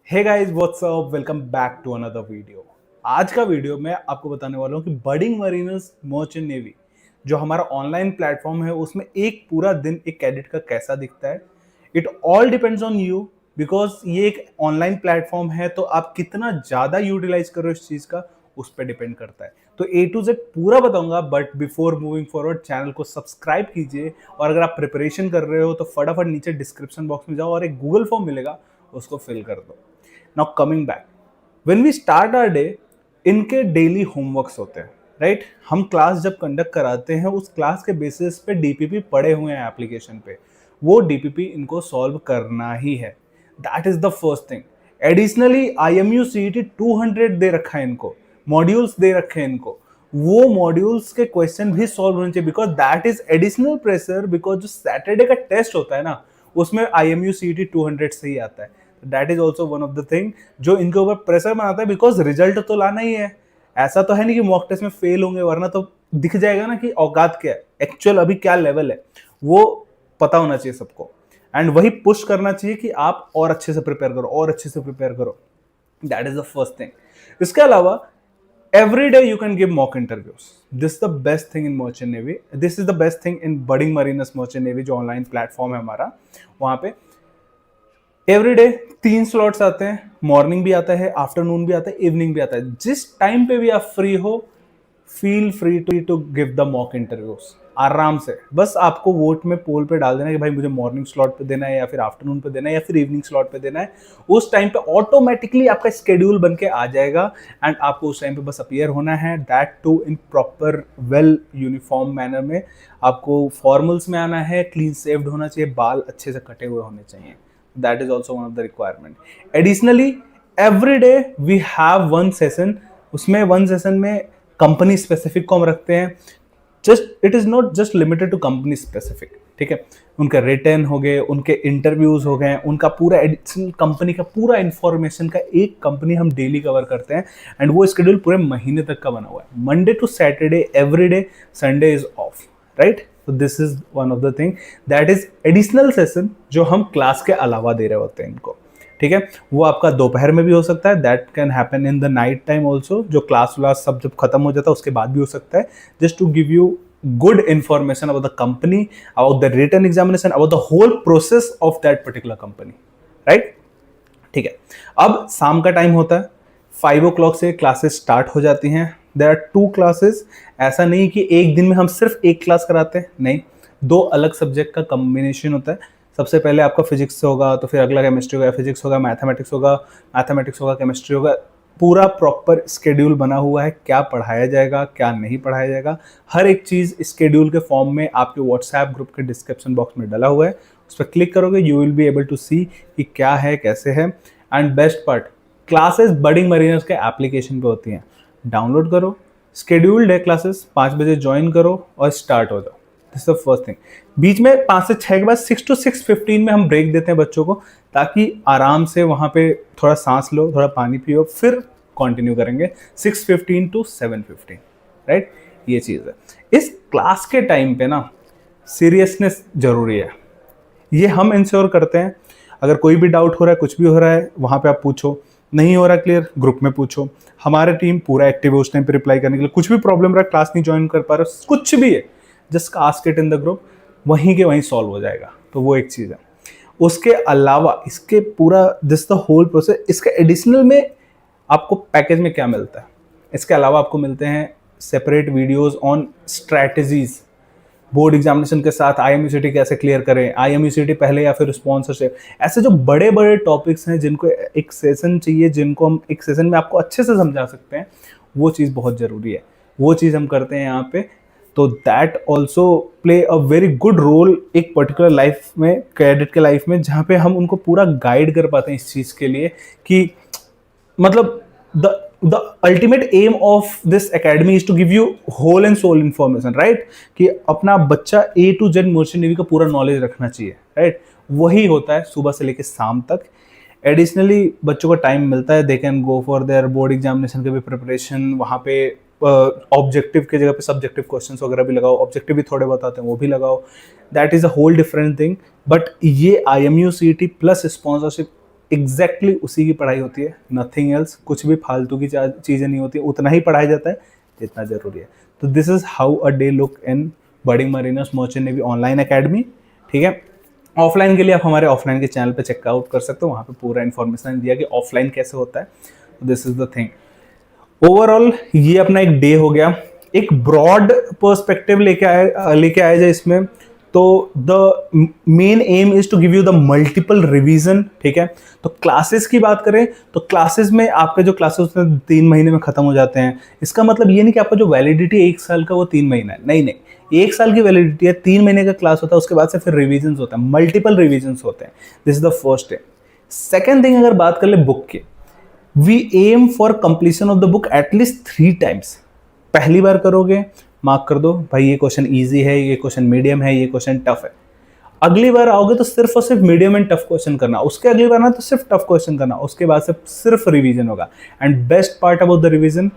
Hey guys what's up, welcome back to another video. आज का video मैं आपको बताने वाला हूँ कि बडिंग मरीनर्स मर्चेंट नेवी जो हमारा ऑनलाइन प्लेटफॉर्म है उसमें एक पूरा दिन एक कैडेट का कैसा दिखता है। It all depends on you, because ये एक ऑनलाइन प्लेटफॉर्म है तो आप कितना ज़्यादा यूटिलाइज करो इस चीज़ का उस पर डिपेंड करता है। तो ए टू जेड पूरा बताऊंगा, but before moving forward channel को सब्सक्राइब कीजिए। और अगर आप प्रिपरेशन कर रहे हो तो फटाफट नीचे डिस्क्रिप्शन बॉक्स में जाओ और एक गूगल फॉर्म मिलेगा, उसको फिल कर दो। Now coming back, when we start our day, इनके डेली होमवर्क्स होते हैं, राइट। हम क्लास जब कंडक्ट कराते हैं उस क्लास के बेसिस पे डीपीपी पड़े हुए हैं एप्लीकेशन पे, वो डीपीपी इनको सॉल्व करना ही है। That is the first thing. Additionally IMU CET 200 दे रखा है इनको, मॉड्यूल्स दे रखे हैं इनको, वो मॉड्यूल्स के क्वेश्चन भी सॉल्व होने चाहिए, because that is additional pressure. Because जो सैटरडे का टेस्ट होता है ना, उसमें IMU CET 200 से ही आता है। That is also one of the thing जो इनके ऊपर प्रेशर बनाता है, बिकॉज रिजल्ट तो लाना ही है। ऐसा तो है नहीं कि मॉक टेस्ट में फेल होंगे, वरना तो दिख जाएगा ना कि औकात क्या है, एक्चुअल अभी क्या लेवल है, वो पता होना चाहिए सबको। एंड वही पुश करना चाहिए कि आप और अच्छे से प्रिपेयर करो, और अच्छे से प्रिपेयर करो। That is the first thing. इसके अलावा every day you can give mock interviews. This is the best thing in Merchant Navy. This is the best thing in Budding Mariners Merchant Navy जो online platform है हमारा। वहां पे everyday 3 slots आते हैं, morning भी आता है, आफ्टरनून भी आता है, इवनिंग भी आता है। जिस टाइम पे भी आप फ्री हो, feel free to give the mock interviews आराम से। बस आपको वोट में पोल पे डाल देना है कि भाई मुझे मॉर्निंग स्लॉट पे देना है, या फिर आफ्टरनून पे देना है, या फिर इवनिंग स्लॉट पे देना है। उस टाइम पे ऑटोमेटिकली आपका स्केड्यूल बन के आ जाएगा एंड आपको उस टाइम पे बस अपीयर होना है। That too in proper well uniform manner में। आपको फॉर्मल्स में आना है, क्लीन सेव्ड होना चाहिए, बाल अच्छे से कटे हुए होने चाहिए। That is also one of the requirement. Additionally, every day we have one session. उसमें one session में कंपनी स्पेसिफिक को हम रखते हैं। Just it is not just limited to company specific, ठीक है। उनके रिटर्न हो गए, उनके इंटरव्यूज हो गए, उनका पूरा एडिशनल कंपनी का पूरा इंफॉर्मेशन का एक कंपनी हम डेली कवर करते हैं। एंड वो स्केड्यूल पूरे महीने तक का बना हुआ है, Monday to Saturday every day, Sunday is off, right. तो this is one of the thing that is additional session जो हम क्लास के अलावा दे रहे होते हैं इनको, ठीक है। वो आपका दोपहर में भी हो सकता है, that can happen in the night time also. जो क्लास व्लास सब जब खत्म हो जाता है उसके बाद भी हो सकता है, just to give you good information about the company, about the written examination, about the whole process of that particular company, right. ठीक है, अब शाम का टाइम होता है, 5 o'clock से क्लासेस स्टार्ट हो जाती हैं। There are 2 classes. ऐसा नहीं कि एक दिन में हम सिर्फ एक क्लास कराते हैं, नहीं, 2 अलग सब्जेक्ट का कॉम्बिनेशन होता है। सबसे पहले आपका फिजिक्स होगा, तो फिर अगला केमिस्ट्री होगा, फिजिक्स होगा, मैथमेटिक्स होगा, केमिस्ट्री होगा। पूरा प्रॉपर स्केड्यूल बना हुआ है, क्या पढ़ाया जाएगा, क्या नहीं पढ़ाया जाएगा, हर एक चीज़ स्केड्यूल के फॉर्म में आपके व्हाट्सएप ग्रुप के डिस्क्रिप्शन बॉक्स में डला हुआ है। उस पर क्लिक करोगे, you will be able to see कि क्या है, कैसे है। And best part, classes budding mariners के एप्लीकेशन पे होती हैं। डाउनलोड करो, स्केड्यूल्ड है क्लासेस, 5 बजे ज्वाइन करो और स्टार्ट हो जाओ। This the first thing. बीच में 5 से 6 के बाद 6 to 6:15 में हम ब्रेक देते हैं बच्चों को, ताकि आराम से वहाँ पे थोड़ा सांस लो, थोड़ा पानी पियो, फिर कंटिन्यू करेंगे 6:15 to 7:15, राइट। ये चीज़ है। इस क्लास के टाइम पे ना सीरियसनेस जरूरी है, ये हम इंश्योर करते हैं। अगर कोई भी डाउट हो रहा है, कुछ भी हो रहा है, वहाँ पे आप पूछो। नहीं हो रहा क्लियर, ग्रुप में पूछो। हमारी टीम पूरा एक्टिव है उस टाइम पे रिप्लाई करने के लिए। कुछ भी प्रॉब्लम रहा, क्लास नहीं ज्वाइन कर पा रहे, कुछ भी है, just ask it in the group, वहीं के वहीं सॉल्व हो जाएगा। तो वो एक चीज़ है। उसके अलावा इसके पूरा दिस द होल प्रोसेस, इसके एडिशनल में आपको पैकेज में क्या मिलता है, इसके अलावा आपको मिलते हैं separate videos on strategies. Board examination के साथ IMU CET कैसे क्लियर करें, IMU CET पहले या फिर स्पॉन्सरशिप, ऐसे जो बड़े बड़े टॉपिक्स हैं जिनको एक सेशन चाहिए, जिनको हम एक सेशन में आपको अच्छे से समझा सकते हैं, वो चीज़ बहुत ज़रूरी है। वो चीज़ हम करते हैं यहाँ पे। तो that also play a very good role एक पर्टिकुलर लाइफ में, कैडेट के लाइफ में, जहाँ पे हम उनको पूरा गाइड कर पाते हैं इस चीज़ के लिए कि मतलब the ultimate aim of this academy is to give you whole and soul information, right? कि अपना बच्चा A to Z merchant navy का पूरा नॉलेज रखना चाहिए, राइट। वही होता है सुबह से लेकर शाम तक। एडिशनली बच्चों को टाइम मिलता है, they can go for their board examination के भी प्रिपरेशन। वहाँ पे ऑब्जेक्टिव की जगह पे सब्जेक्टिव क्वेश्चंस वगैरह भी लगाओ, ऑब्जेक्टिव भी थोड़े बहुत आते हैं, वो भी लगाओ। That is a whole different thing. But ये IMU CET plus sponsorship exactly उसी की पढ़ाई होती है, नथिंग एल्स। कुछ भी फालतू की चीज़ें नहीं होती, उतना ही पढ़ाया जाता है जितना ज़रूरी है। तो this is how a day look in budding mariners merchant navy online academy. ठीक है, ऑफलाइन के लिए आप हमारे ऑफलाइन के चैनल पे चेकआउट कर सकते हो, वहाँ पे पूरा इन्फॉर्मेशन दिया कि ऑफलाइन कैसे होता है। This is the thing. Overall ये अपना एक डे हो गया। एक ब्रॉड पर्सपेक्टिव लेके आया जाए इसमें, तो the main aim is to give you the multiple revision. ठीक है, तो क्लासेस की बात करें तो क्लासेस में आपके जो क्लासेस होते हैं 3 महीने में खत्म हो जाते हैं। इसका मतलब ये नहीं कि आपका जो वैलिडिटी 1 साल का वो 3 महीना है, नहीं नहीं, 1 साल की वैलिडिटी है, 3 महीने का क्लास होता है, उसके बाद से फिर रिविजन होता है, मल्टीपल रिविजन होते हैं। This is the first thing. Second thing, अगर बात कर ले बुक की, we aim for completion of the book at least 3 times. पहली बार करोगे, मार्क कर दो भाई ये क्वेश्चन इजी है, ये क्वेश्चन मीडियम है, ये क्वेश्चन टफ है। अगली बार आओगे तो सिर्फ और सिर्फ मीडियम एंड टफ क्वेश्चन करना, उसके अगली बार ना तो सिर्फ टफ क्वेश्चन करना, उसके बाद से सिर्फ रिवीजन होगा। And best part about the revision,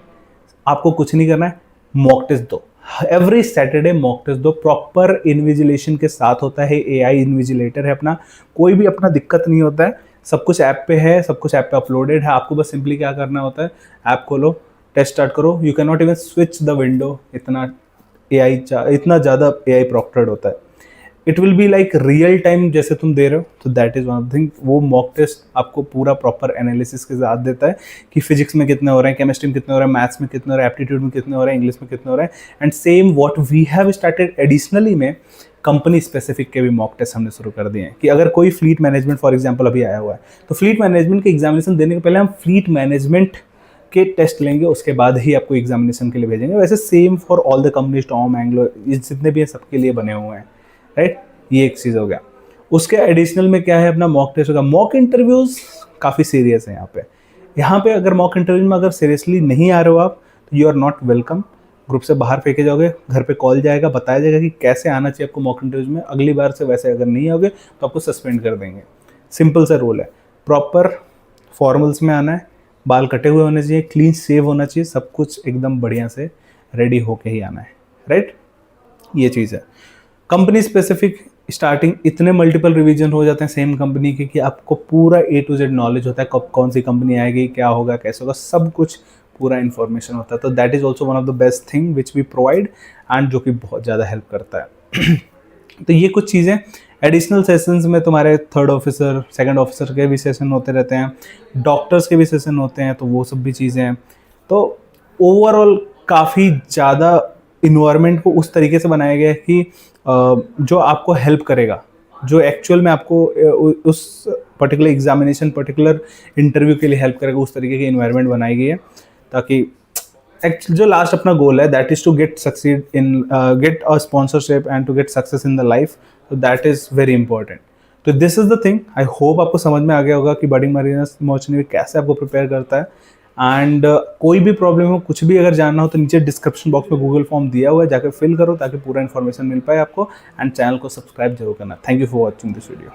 आपको कुछ नहीं करना है, मॉक टेस्ट दो। एवरी सैटरडे मॉक टेस्ट दो, प्रॉपर इन्विजिलेशन के साथ होता है, एआई इन्विजिलेटर है अपना, कोई भी अपना दिक्कत नहीं होता है, सब कुछ ऐप पे है, सब कुछ ऐप पे अपलोडेड है। आपको बस सिंपली क्या करना होता है, ऐप खोलो, टेस्ट स्टार्ट करो, you can not even switch the window, इतना ज़्यादा एआई प्रॉक्टर्ड होता है। It will be like real time जैसे तुम दे रहे हो। तो दैट इज़ वन थिंग। वो मॉक टेस्ट आपको पूरा प्रॉपर एनालिसिस के साथ देता है कि फिजिक्स में कितने हो रहे हैं, केमिस्ट्री में कितने हो रहे हैं, मैथ्स में कितने हो रहे हैं, एप्टीट्यूड में कितने हो रहे हैं, इंग्लिश में कितने हो रहे हैं। And same what we have started additionally में कंपनी स्पेसिफिक के भी मॉक टेस्ट हमने शुरू कर दिए हैं कि अगर कोई फ्लीट मैनेजमेंट फॉर एग्जाम्पल अभी आया हुआ है, तो फ्लीट मैनेजमेंट के एग्जामिनेशन देने के पहले हम फ्लीट मैनेजमेंट के टेस्ट लेंगे, उसके बाद ही आपको एग्जामिनेशन के लिए भेजेंगे। वैसे same for all the companies, Tom, Anglo, ये जितने भी हैं सबके लिए बने हुए हैं, राइट। ये एक चीज़ हो गया। उसके एडिशनल में क्या है, अपना मॉक टेस्ट होगा। मॉक इंटरव्यूज़ काफ़ी सीरियस है यहाँ पे अगर मॉक इंटरव्यू में अगर सीरियसली नहीं आ रहे हो आप, तो you are not welcome. Group से बाहर फेंके जाओगे, घर पे कॉल जाएगा, बताया जाएगा कि कैसे आना चाहिए आपको मॉक इंटरव्यू में। अगली बार से वैसे अगर नहीं आओगे तो आपको सस्पेंड कर देंगे। सिंपल सा रूल है। प्रॉपर फॉर्मल्स में आना है, बाल कटे हुए होने चाहिए, क्लीन शेव होना चाहिए, सब कुछ एकदम बढ़िया से रेडी होके ही आना है, राइट। ये चीज़ है। कंपनी स्पेसिफिक स्टार्टिंग इतने मल्टीपल रिवीजन हो जाते हैं सेम कंपनी के कि आपको पूरा A to Z नॉलेज होता है, कब कौन सी कंपनी आएगी, क्या होगा, कैसे होगा, सब कुछ पूरा इन्फॉर्मेशन होता है। तो that is also one of the best thing which we provide, and जो कि बहुत ज़्यादा हेल्प करता है। तो ये कुछ चीज़ें। एडिशनल सेशंस में तुम्हारे 3rd ऑफिसर, 2nd ऑफिसर के भी सेशन होते रहते हैं, डॉक्टर्स के भी सेशन होते हैं, तो वो सब भी चीज़ें हैं। तो ओवरऑल काफ़ी ज़्यादा इन्वायरमेंट को उस तरीके से बनाया गया है कि जो आपको हेल्प करेगा, जो एक्चुअल में आपको उस पर्टिकुलर एग्जामिनेशन, पर्टिकुलर इंटरव्यू के लिए हेल्प करेगा, उस तरीके की इन्वायरमेंट बनाई गई है, ताकि जो लास्ट अपना गोल है that is to get succeed in, get a sponsorship and to get success in the life. तो दैट इज़ वेरी इंपॉर्टेंट। तो this is the thing. I hope आपको समझ में आ गया होगा कि बर्डिंग मरीनर्स मर्चेंट नेवी कैसे आपको प्रिपेयर करता है। एंड कोई भी प्रॉब्लम हो, कुछ भी अगर जानना हो, तो नीचे डिस्क्रिप्शन बॉक्स में गूगल फॉर्म दिया हुआ है, जाकर फिल करो ताकि पूरा इन्फॉर्मेशन मिल पाए आपको। एंड चैनल को सब्सक्राइब जरूर करना। Thank you for watching this video.